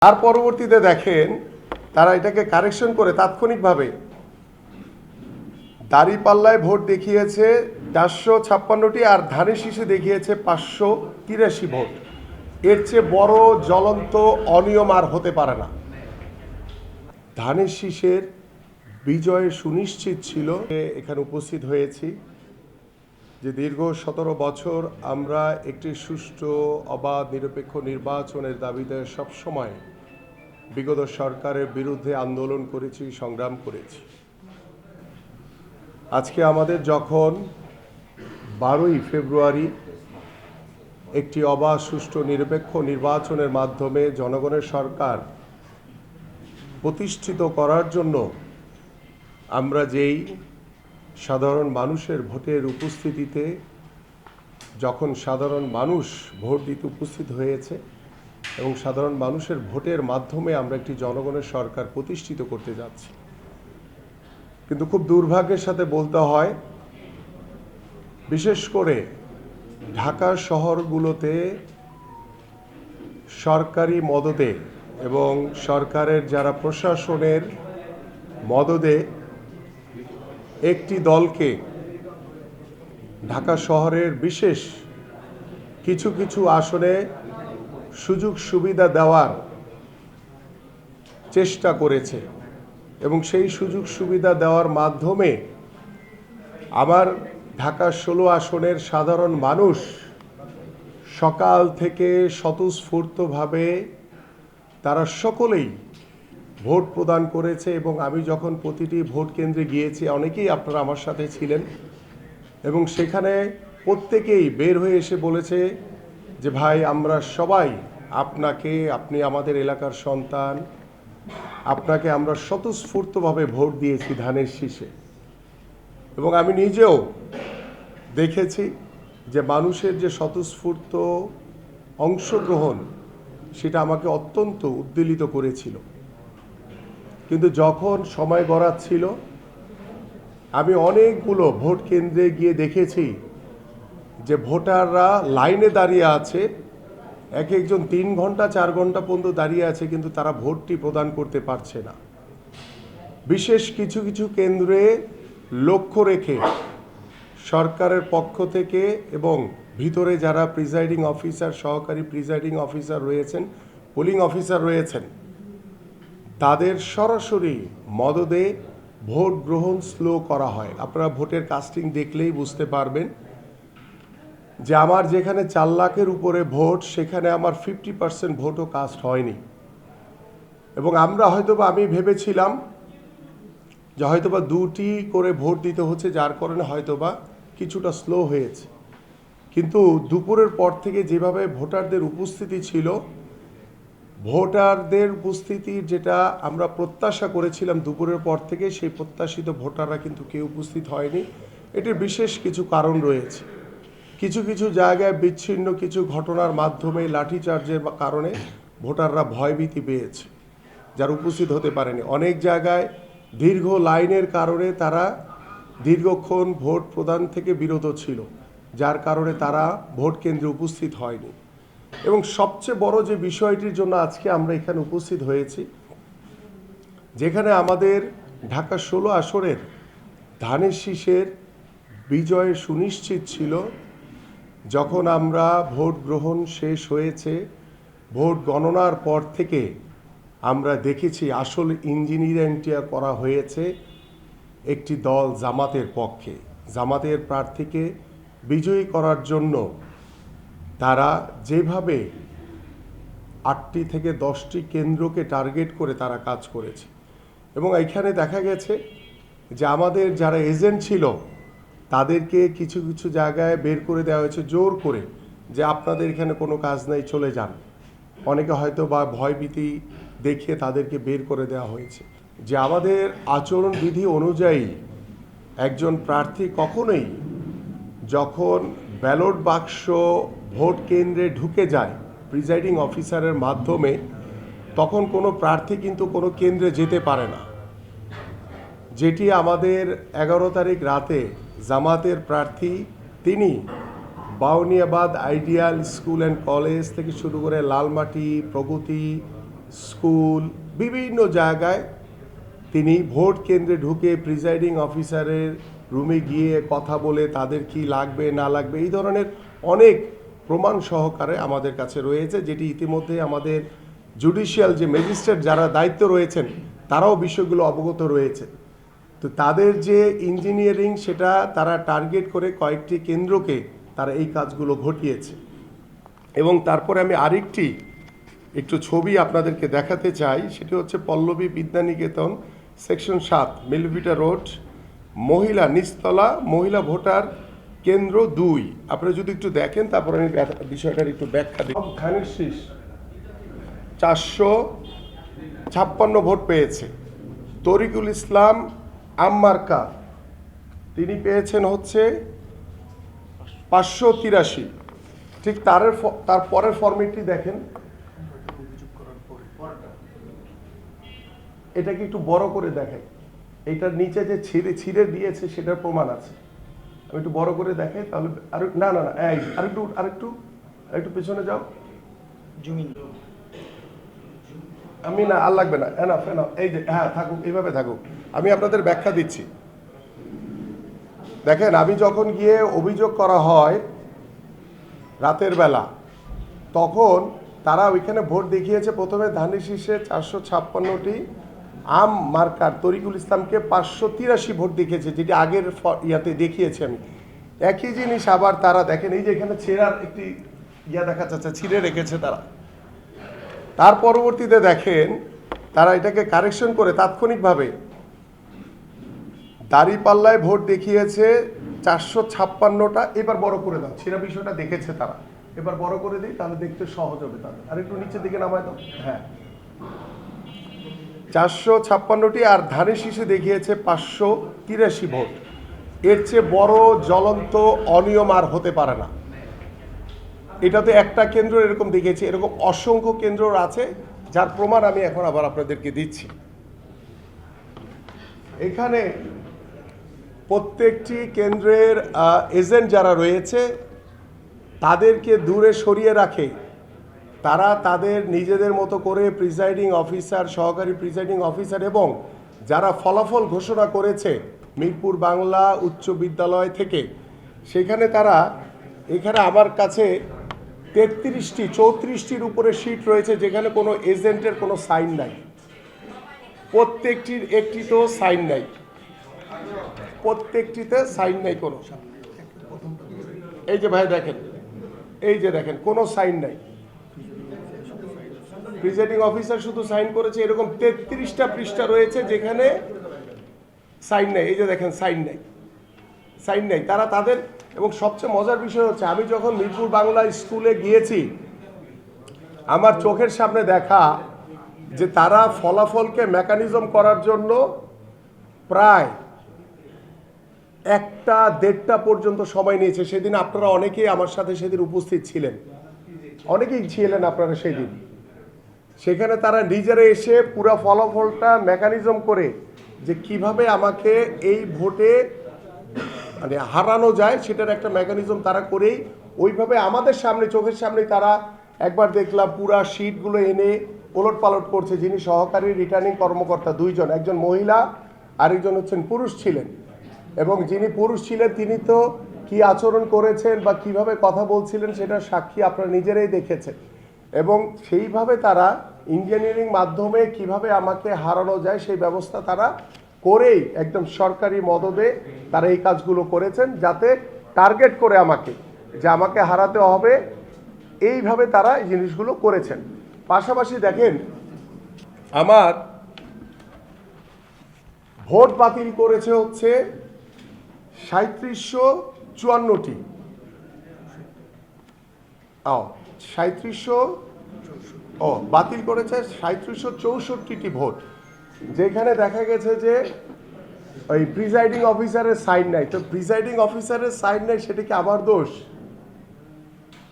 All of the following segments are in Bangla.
তার পরবর্তীতে দেখেন তারা এটাকে কারেকশন করে তাৎক্ষণিকভাবে দাঁড়িপাল্লায় ভোট দেখিয়েছে 456টি আর ধানের শীষে দেখিয়েছে 583 ভোট। এর চেয়ে বড় জ্বলন্ত অনিয়ম আর হতে পারে না। ধানের শীষের বিজয় সুনিশ্চিত ছিল। এখানে উপস্থিত হয়েছি যে দীর্ঘ 17 বছর আমরা একটি সুষ্ঠু অবাধ নিরপেক্ষ নির্বাচনের দাবিতে সবসময় বিগত সরকারের বিরুদ্ধে আন্দোলন করেছি, সংগ্রাম করেছি। আজকে আমাদের যখন 12ই ফেব্রুয়ারি একটি অবাধ সুষ্ঠু নিরপেক্ষ নির্বাচনের মাধ্যমে জনগণের সরকার প্রতিষ্ঠিত করার জন্য আমরা যেই সাধারণ মানুষের ভোটের উপস্থিতিতে যখন সাধারণ মানুষ ভোট দিতে উপস্থিত হয়েছে এবং সাধারণ মানুষের ভোটের মাধ্যমে আমরা একটি জনগণের সরকার প্রতিষ্ঠিত করতে যাচ্ছি। কিন্তু খুব দুর্ভাগ্যের সাথে বলতে হয়, বিশেষ করে ঢাকা শহরগুলোতে সরকারি মদদে এবং সরকারের যারা প্রশাসনের মদদে একটি দলকে ঢাকা শহরের বিশেষ কিছু কিছু আসনে সুযোগ সুবিধা দেওয়ার চেষ্টা করেছে এবং সেই সুযোগ সুবিধা দেওয়ার মাধ্যমে আমার ঢাকা 16 আসনের সাধারণ মানুষ সকাল থেকে স্বতঃস্ফূর্তভাবে তারা সকলেই ভোট প্রদান করেছে এবং আমি যখন প্রতিটি ভোট কেন্দ্রে গিয়েছি, অনেকেই আপনারা আমার সাথে ছিলেন এবং সেখানে প্রত্যেকেই বের হয়ে এসে বলেছে যে ভাই, আমরা সবাই আপনি আমাদের এলাকার সন্তান, আপনাকে আমরা স্বতঃস্ফূর্তভাবে ভোট দিয়েছি ধানের শীষে। এবং আমি নিজেও দেখেছি যে মানুষের যে স্বতঃস্ফূর্ত অংশগ্রহণ সেটা আমাকে অত্যন্ত উদ্বেলিত করেছিল। কিন্তু যখন সময় গড়াচ্ছিল, আমি অনেকগুলো ভোট কেন্দ্রে গিয়ে দেখেছি যে ভোটাররা লাইনে দাঁড়িয়ে আছে, এক একজন 3 ঘন্টা 4 ঘন্টা পর্যন্ত দাঁড়িয়ে আছে, কিন্তু তারা ভোটটি প্রদান করতে পারছে না। বিশেষ কিছু কিছু কেন্দ্রে লক্ষ্য রেখে সরকারের পক্ষ থেকে এবং ভিতরে যারা প্রিজাইডিং অফিসার, সহকারী প্রিজাইডিং অফিসার রয়েছেন, পোলিং অফিসার রয়েছেন, তাদের সরাসরি মদদে ভোট গ্রহণ স্লো করা হয়। আপনারা ভোটের কাস্টিং দেখলেই বুঝতে পারবেন যে আমার যেখানে 4 লাখের উপরে ভোট, সেখানে আমার 50% ভোটও কাস্ট হয়নি। এবং আমি ভেবেছিলাম যে হয়তোবা 2টি করে ভোট দিতে হচ্ছে, যার কারণে হয়তোবা কিছুটা স্লো হয়েছে। কিন্তু দুপুরের পর থেকে যেভাবে ভোটারদের উপস্থিতি ছিল, ভোটারদের উপস্থিতির যেটা আমরা প্রত্যাশা করেছিলাম দুপুরের পর থেকে, সেই প্রত্যাশিত ভোটাররা কিন্তু কেউ উপস্থিত হয়নি। এটির বিশেষ কিছু কারণ রয়েছে। কিছু কিছু জায়গায় বিচ্ছিন্ন কিছু ঘটনার মাধ্যমে লাঠিচার্জের কারণে ভোটাররা ভয়ভীতি পেয়েছে, যারা উপস্থিত হতে পারেনি। অনেক জায়গায় দীর্ঘ লাইনের কারণে তারা দীর্ঘক্ষণ ভোট প্রদান থেকে বিরত ছিল, যার কারণে তারা ভোট কেন্দ্রে উপস্থিত হয়নি। এবং সবচেয়ে বড় যে বিষয়টির জন্য আজকে আমরা এখানে উপস্থিত হয়েছি, যেখানে আমাদের ঢাকা 16 আসনের ধানের শীষের বিজয় সুনিশ্চিত ছিল, যখন আমরা ভোট গ্রহণ শেষ হয়েছে, ভোট গণনার পর থেকে আমরা দেখেছি আসল ইঞ্জিনিয়ারিংটা করা হয়েছে একটি দল জামাতের পক্ষে। জামাতের প্রার্থীকে বিজয়ী করার জন্য তারা যেভাবে 8টি থেকে 10টি কেন্দ্রকে টার্গেট করে তারা কাজ করেছে। এবং এখানে দেখা গেছে যে আমাদের যারা এজেন্ট ছিল তাদেরকে কিছু কিছু জায়গায় বের করে দেওয়া হয়েছে জোর করে, যে আপনাদের এখানে কোনো কাজ নেই, চলে যান। অনেকে হয়তো বা ভয়ভীতি দেখিয়ে তাদেরকে বের করে দেওয়া হয়েছে। যে আমাদের আচরণবিধি অনুযায়ী একজন প্রার্থী কখনোই যখন ব্যালট বাক্স ভোট কেন্দ্রে ঢুকে যায় প্রিজাইডিং অফিসারের মাধ্যমে, তখন কোনো প্রার্থী কিন্তু কোনো কেন্দ্রে যেতে পারে না। যেটি আমাদের 11 তারিখ রাতে জামাতের প্রার্থী, তিনি Bauniabad ideal school and college থেকে শুরু করে লালমাটি, প্রগতি, স্কুল, বিভিন্ন জায়গায় তিনি ভোট কেন্দ্রে ঢুকে প্রিজাইডিং অফিসারের রুমে গিয়ে কথা বলে তাদের কি লাগবে না লাগবে এই ধরনের অনেক প্রমাণ সহকারে আমাদের কাছে রয়েছে, যেটি ইতিমধ্যে আমাদের জুডিশিয়াল যে ম্যাজিস্ট্রেট যারা দায়িত্ব রয়েছেন তারাও বিষয়গুলো অবগত রয়েছে। তো তাদের যে ইঞ্জিনিয়ারিং সেটা তারা টার্গেট করে কয়েকটি কেন্দ্রকে তারা এই কাজগুলো ঘটিয়েছে। এবং তারপরে আমি আরেকটি একটু ছবি আপনাদেরকে দেখাতে চাই, সেটি হচ্ছে পল্লবী বিদ্যানিকেতন সেকশন ৭ মিলভিটা রোড, মহিলা নিচতলা, মহিলা ভোটার কেন্দ্র ২। আপনারা যদি একটু দেখেন তারপরে আমি বিষয়টার একটু ব্যাখ্যা দিই। ধানের শীষ 456 ভোট পেয়েছে। তরিকুল ইসলাম আম্মার্কা তিনি পেয়েছেন হচ্ছে 583। ঠিক তার পরের ফরম্যাটটি দেখেন, এটাকে একটু বড় করে দেখাই, এইটার নিচে যে ছিঁড়ে দিয়েছে সেটার প্রমাণ আছে। আমি একটু বড় করে দেখাই তাহলে আর না না না আরেকটু পেছনে যাও। আমি না আর লাগবে না, এনাফ এনাফ, এই যে হ্যাঁ থাকুক, এইভাবে থাকুক। আমি আপনাদের ব্যাখ্যা দিচ্ছি। দেখেন, আমি যখন গিয়ে অভিযোগ করা হয় রাতের বেলা, তখন তারা ওইখানে ভোট দেখিয়েছে প্রথমে ধানের শীষে 456টি, আম মার্কার তরিকুল ইসলামকে 583 ভোট দেখিয়েছে, যেটি আগের ইয়াতে দেখিয়েছি আমি। একই জিনিস আবার তারা দেখেন, এই যে এখানে ছেঁড়ার একটি দেখা যাচ্ছে, ছিঁড়ে রেখেছে তারা। তার পরবর্তীতে দেখেন তারা এটাকে কারেকশন করে তাৎক্ষণিকভাবে দাঁড়িপাল্লায় ভোট দেখিয়েছে 456টা। এবার বড় করে দাও, ছেঁড়া বিষয়টা দেখেছে তারা, এবার বড় করে দিই তাহলে দেখতে সহজ হবে তাদের। আর একটু নিচের দিকে নামায় দাও, হ্যাঁ 456টি, আর ধানের শীষে দেখিয়েছে 583 ভোট। এর চেয়ে বড় জ্বলন্ত অনিয়ম আর হতে পারে না। এটাতে একটা কেন্দ্র এরকম দেখিয়েছে, এরকম অসংখ্য কেন্দ্র আছে, যার প্রমাণ আমি এখন আবার আপনাদেরকে দিচ্ছি। এখানে প্রত্যেকটি কেন্দ্রের এজেন্ট যারা রয়েছে তাদেরকে দূরে সরিয়ে রাখে, তারা তাদের নিজেদের মতো করে প্রিজাইডিং অফিসার, সহকারী প্রিজাইডিং অফিসার এবং যারা ফলাফল ঘোষণা করেছে মিরপুর বাংলা উচ্চ বিদ্যালয় থেকে, সেখানে তারা এখানে আমার কাছে 34টির উপরে শিট রয়েছে যেখানে কোনো এজেন্টের কোনো সাইন নাই, প্রত্যেকটির একটিতেও সাইন নাই, প্রত্যেকটিতে সাইন নাই কোনো। এই যে ভাই দেখেন, এই যে দেখেন কোনো সাইন নাই, প্রিজাইডিং অফিসার শুধু সাইন করেছে। এরকম 33টা পৃষ্ঠা রয়েছে যেখানে সাইন নাই। এই যে দেখেন সাইন নাই, সাইন নাই তারা তাদের। এবং সবচেয়ে মজার বিষয় হচ্ছে, আমি যখন মিরপুর বাংলা স্কুলে গিয়েছি আমার চোখের সামনে দেখা যে তারা ফলাফলকে মেকানিজম করার জন্য প্রায় 1টা-1.5টা পর্যন্ত সময় নিয়েছে। সেদিন আপনারা অনেকেই আমার সাথে সেদিন উপস্থিত ছিলেন, অনেকেই ছিলেন আপনারা সেদিন। সেখানে তারা নিজেরা এসে পুরো ফলাফলটা মেকানিজম করে যে কিভাবে আমাকে এই ভোটে মানে হারানো যায় সেটার একটা মেকানিজম তারা করেই ওইভাবে আমাদের সামনে চোখের সামনে তারা একবার দেখলাম পুরা শিটগুলো এনে ওলট পালট করছে। যিনি সহকারী রিটার্নিং কর্মকর্তা 2 জন, একজন মহিলা আরেকজন হচ্ছেন পুরুষ ছিলেন, এবং যিনি পুরুষ ছিলেন তিনি তো কি আচরণ করেছেন বা কিভাবে কথা বলছিলেন সেটা সাক্ষী আপনারা নিজেরাই দেখেছেন। এবং সেইভাবে তারা ইঞ্জিনিয়ারিং মাধ্যমে কিভাবে আমাকে হারানো যায় সেই ব্যবস্থা তারা করেই একদম সরকারি মদদে তারা এই কাজগুলো করেছেন, যাতে টার্গেট করে আমাকে যে আমাকে হারাতে হবে, এইভাবে তারা এই জিনিসগুলো করেছেন। পাশাপাশি দেখেন, আমার ভোট বাতিল করেছে হচ্ছে 3754টি, 3700 বাতিল করেছে 3764টি ভোট, যেখানে দেখা গেছে যে ওই প্রিজাইডিং অফিসারের সাইন নাই। তো প্রিজাইডিং অফিসারের সাইন নাই সেটা কি আমার দোষ?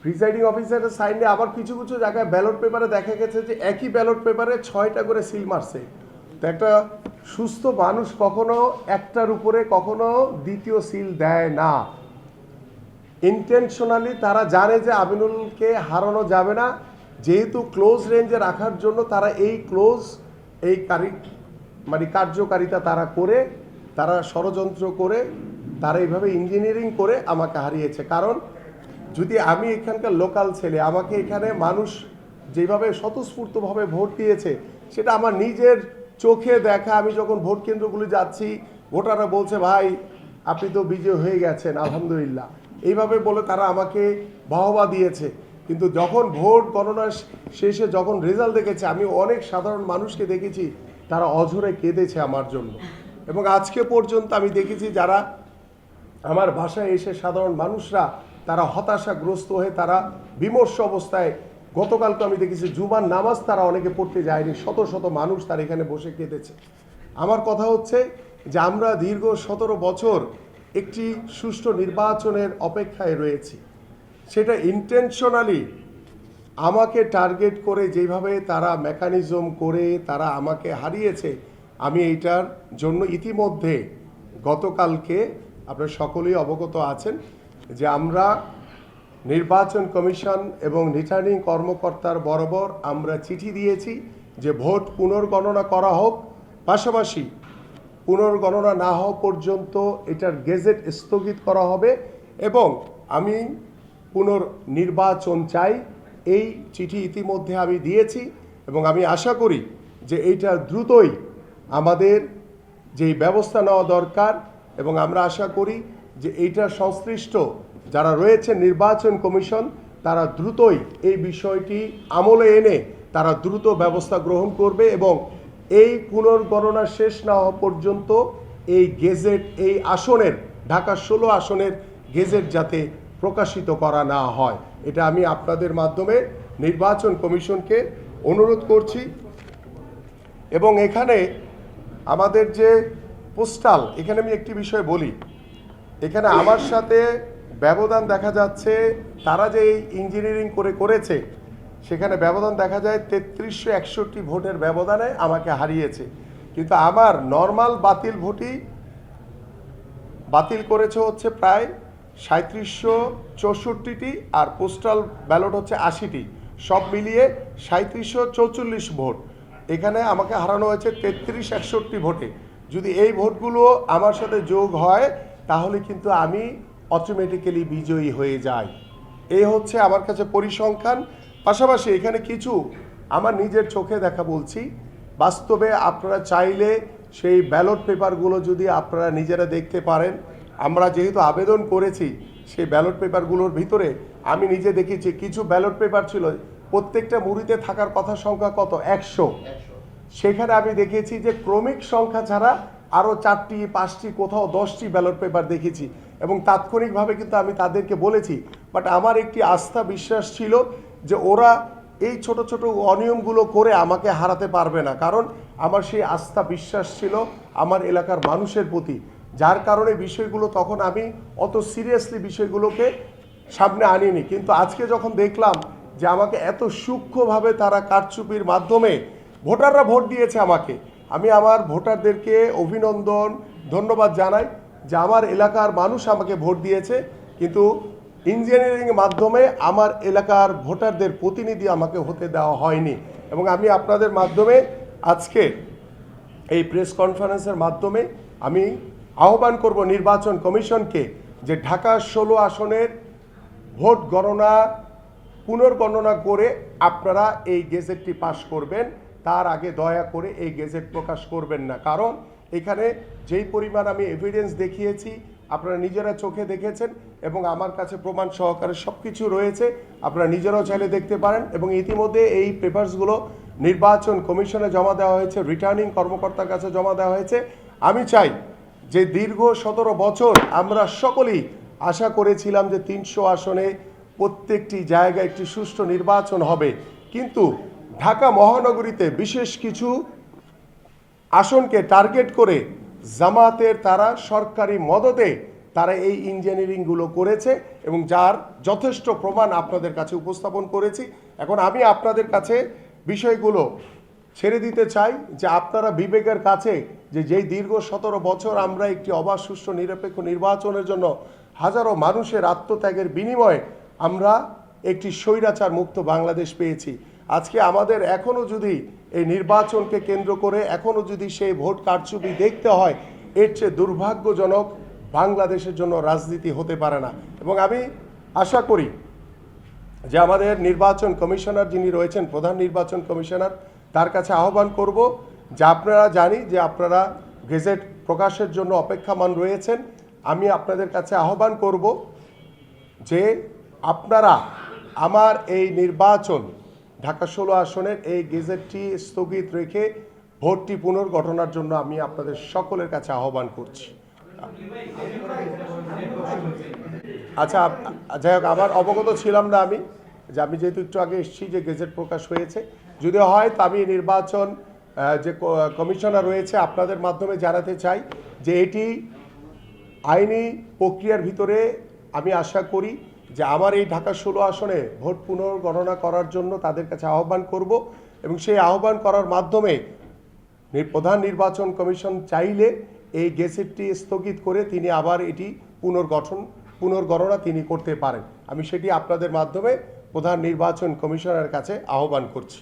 প্রিজাইডিং অফিসারের সাইন নেই। আবার কিছু কিছু জায়গায় ব্যালট পেপারে দেখা গেছে যে একই ব্যালট পেপারে 6টা করে সিল মারছে। তো একটা সুস্থ মানুষ কখনো একটার উপরে কখনো দ্বিতীয় সিল দেয় না। ইন্টেনশনালি তারা জানে যে আমিনুলকে হারানো যাবে না, যেহেতু ক্লোজ রেঞ্জে রাখার জন্য তারা এই কার্যকারিতা তারা করে, তারা ষড়যন্ত্র করে, তারা এইভাবে ইঞ্জিনিয়ারিং করে আমাকে হারিয়েছে। কারণ যদি আমি এখানকার লোকাল ছেলে, আমাকে এখানে মানুষ যেভাবে স্বতঃস্ফূর্তভাবে ভোট দিয়েছে সেটা আমার নিজের চোখে দেখা। আমি যখন ভোট কেন্দ্রগুলি যাচ্ছি, ভোটাররা বলছে ভাই আপনি তো বিজয় হয়ে গেছেন আলহামদুলিল্লাহ, এইভাবে বলে তারা আমাকে বাহবা দিয়েছে। কিন্তু যখন ভোট গণনা শেষে যখন রেজাল্ট দেখেছে, আমি অনেক সাধারণ মানুষকে দেখেছি তারা অঝরে কেঁদেছে আমার জন্য। এবং আজকে পর্যন্ত আমি দেখেছি যারা আমার বাসায় এসে সাধারণ মানুষরা তারা হতাশাগ্রস্ত হয়ে তারা বিমর্ষ অবস্থায়, গতকালকে আমি দেখেছি জুমার নামাজ তারা অনেকে পড়তে যায়নি, শত শত মানুষ তারা এখানে বসে কেঁদেছে। আমার কথা হচ্ছে যে আমরা দীর্ঘ 17 বছর একটি সুষ্ঠু নির্বাচনের অপেক্ষায় রয়েছি। সেটা ইন্টেনশনালি আমাকে টার্গেট করে যেভাবে তারা মেকানিজম করে তারা আমাকে হারিয়েছে, আমি এইটার জন্য ইতিমধ্যে গতকালকে আপনারা সকলেই অবগত আছেন যে আমরা নির্বাচন কমিশন এবং রিটার্নিং কর্মকর্তার বরাবর আমরা চিঠি দিয়েছি যে ভোট পুনর্গণনা করা হোক, পাশাপাশি পুনর্গণনা না হওয়া পর্যন্ত এটার গেজেট স্থগিত করা হবে এবং আমি পুনর্নির্বাচন চাই। এই চিঠি ইতিমধ্যে আমি দিয়েছি এবং আমি আশা করি যে এইটা দ্রুতই আমাদের যেই ব্যবস্থা নেওয়া দরকার, এবং আমরা আশা করি যে এইটা সংশ্লিষ্ট যারা রয়েছে নির্বাচন কমিশন তারা দ্রুতই এই বিষয়টি আমলে এনে তারা দ্রুত ব্যবস্থা গ্রহণ করবে এবং এই পুনর্গণনা শেষ না হওয়া পর্যন্ত এই গেজেট, এই আসনের ঢাকা 16 আসনের গেজেট যাতে প্রকাশিত করা না হয়, এটা আমি আপনাদের মাধ্যমে নির্বাচন কমিশনকে অনুরোধ করছি। এবং এখানে আমাদের যে পোস্টাল, এখানে আমি একটি বিষয় বলি, এখানে আমার সাথে ব্যবধান দেখা যাচ্ছে, তারা যে ইঞ্জিনিয়ারিং করেছে সেখানে ব্যবধান দেখা যায় 3361 ভোটের ব্যবধানে আমাকে হারিয়েছে। কিন্তু আমার নর্মাল বাতিল ভোটই বাতিল করেছে হচ্ছে প্রায় 3764টি আর পোস্টাল ব্যালট হচ্ছে 80টি, সব মিলিয়ে 3744 ভোট। এখানে আমাকে হারানো হয়েছে 3361 ভোটে। যদি এই ভোটগুলো আমার সাথে যোগ হয় তাহলে কিন্তু আমি অটোমেটিক্যালি বিজয়ী হয়ে যাই। এই হচ্ছে আমার কাছে পরিসংখ্যান। পাশাপাশি এখানে কিছু আমার নিজের চোখে দেখা বলছি, বাস্তবে আপনারা চাইলে সেই ব্যালট পেপারগুলো যদি আপনারা নিজেরা দেখতে পারেন, আমরা যেহেতু আবেদন করেছি সেই ব্যালট পেপারগুলোর ভিতরে আমি নিজে দেখেছি কিছু ব্যালট পেপার ছিল প্রত্যেকটা মুড়িতে থাকার কথা সংখ্যা কত 100, সেখানে আমি দেখেছি যে ক্রমিক সংখ্যা ছাড়া আরও 4টি 5টি কোথাও 10টি ব্যালট পেপার দেখেছি এবং তাৎক্ষণিকভাবে কিন্তু আমি তাদেরকে বলেছি। বাট আমার একটি আস্থা বিশ্বাস ছিল যে ওরা এই ছোট ছোট অনিয়মগুলো করে আমাকে হারাতে পারবে না, কারণ আমার সেই আস্থা বিশ্বাস ছিল আমার এলাকার মানুষের প্রতি, যার কারণে বিষয়গুলো তখন আমি অত সিরিয়াসলি বিষয়গুলোকে সামনে আনিনি। কিন্তু আজকে যখন দেখলাম যে আমাকে এত সূক্ষ্মভাবে তারা কারচুপির মাধ্যমে ভোটাররা ভোট দিয়েছে আমাকে, আমি আমার ভোটারদেরকে অভিনন্দন ধন্যবাদ জানাই যে আমার এলাকার মানুষ আমাকে ভোট দিয়েছে, কিন্তু ইঞ্জিনিয়ারিংয়ের মাধ্যমে আমার এলাকার ভোটারদের প্রতিনিধি আমাকে হতে দেওয়া হয়নি। এবং আমি আপনাদের মাধ্যমে আজকে এই প্রেস কনফারেন্সের মাধ্যমে আমি আহ্বান করব নির্বাচন কমিশনকে যে ঢাকা 16 আসনের ভোট গণনা পুনর্গণনা করে আপনারা এই গেজেটটি পাশ করবেন, তার আগে দয়া করে এই গেজেট প্রকাশ করবেন না। কারণ এখানে যেই পরিমাণ আমি এভিডেন্স দেখিয়েছি আপনারা নিজেরা চোখে দেখেছেন এবং আমার কাছে প্রমাণ সহকারে সব কিছু রয়েছে, আপনারা নিজেরাও চাইলে দেখতে পারেন। এবং ইতিমধ্যে এই পেপারসগুলো নির্বাচন কমিশনে জমা দেওয়া হয়েছে, রিটার্নিং কর্মকর্তার কাছে জমা দেওয়া হয়েছে। আমি চাই যে দীর্ঘ 17 বছর আমরা সকলেই আশা করেছিলাম যে 300 আসনে প্রত্যেকটি জায়গায় একটি সুষ্ঠু নির্বাচন হবে, কিন্তু ঢাকা মহানগরীতে বিশেষ কিছু আসনকে টার্গেট করে জামাতের তারা সরকারি মদদে তারা এই ইঞ্জিনিয়ারিংগুলো করেছে এবং যার যথেষ্ট প্রমাণ আপনাদের কাছে উপস্থাপন করেছি। এখন আমি আপনাদের কাছে বিষয়গুলো ছেড়ে দিতে চাই যে আপনারা বিবেকের কাছে যে যেই দীর্ঘ 17 বছর আমরা একটি অবাধ সুষ্ঠু নিরপেক্ষ নির্বাচনের জন্য হাজারো মানুষের আত্মত্যাগের বিনিময়ে আমরা একটি স্বৈরাচার মুক্ত বাংলাদেশ পেয়েছি। আজকে আমাদের এখনও যদি এই নির্বাচনকে কেন্দ্র করে এখনও যদি সেই ভোট কারচুপি দেখতে হয়, এর চেয়ে দুর্ভাগ্যজনক বাংলাদেশের জন্য রাজনীতি হতে পারে না। এবং আমি আশা করি যে আমাদের নির্বাচন কমিশনার যিনি রয়েছেন, প্রধান নির্বাচন কমিশনার, তার কাছে আহ্বান করব যে আপনারা জানি যে আপনারা গেজেট প্রকাশের জন্য অপেক্ষমান রয়েছেন। আমি আপনাদের কাছে আহ্বান করব যে আপনারা আমার এই নির্বাচন ঢাকা 16 আসনের এই গেজেটটি স্থগিত রেখে ভোটটি পুনর্গঠনের জন্য আমি আপনাদের সকলের কাছে আহ্বান করছি। আচ্ছা, যাই হোক, আমার অবগত ছিলাম না আমি যেহেতু একটু আগে এসেছি যে গেজেট প্রকাশ হয়েছে। যদি হয় তো আমি নির্বাচন যে কমিশনার রয়েছে আপনাদের মাধ্যমে জানাতে চাই যে এটি আইনি প্রক্রিয়ার ভিতরে। আমি আশা করি যে আমার এই ঢাকা 16 আসনে ভোট পুনর্গণনা করার জন্য তাদের কাছে আহ্বান করব এবং সেই আহ্বান করার মাধ্যমে প্রধান নির্বাচন কমিশন চাইলে এই গেজেটটি স্থগিত করে তিনি আবার এটি পুনর্গণনা তিনি করতে পারেন। আমি সেটি আপনাদের মাধ্যমে প্রধান নির্বাচন কমিশনারের কাছে আহ্বান করছি।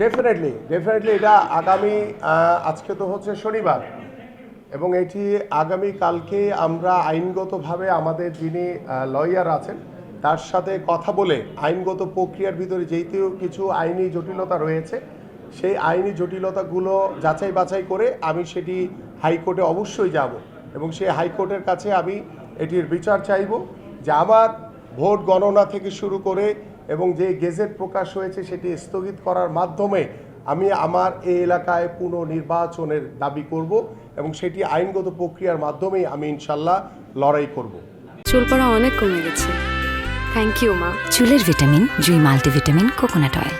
ডেফিনেটলি এটা আগামী আজকে তো হচ্ছে শনিবার এবং এটি আগামী কালকে আমরা আইনগতভাবে আমাদের যিনি লয়ার আছেন তার সাথে কথা বলে আইনগত প্রক্রিয়ার ভিতরে যেহেতু কিছু আইনি জটিলতা রয়েছে, সেই আইনি জটিলতাগুলো যাচাই বাছাই করে আমি সেটি হাইকোর্টে অবশ্যই যাব এবং সেই হাইকোর্টের কাছে আমি এটির বিচার চাইব যে আমার ভোট গণনা থেকে শুরু করে এবং যে গেজেট প্রকাশ হয়েছে সেটি স্থগিত করার মাধ্যমে আমি আমার এই এলাকায় পুনর্নির্বাচনের দাবি করব এবং সেটি আইনগত প্রক্রিয়ার মাধ্যমেই আমি ইনশাল্লাহ লড়াই করব। চুল পড়া অনেক কমে গেছে। থ্যাংক ইউ মা। চুলের ভিটামিন জুই মাল্টিভিটামিন কোকোনাট অয়েল।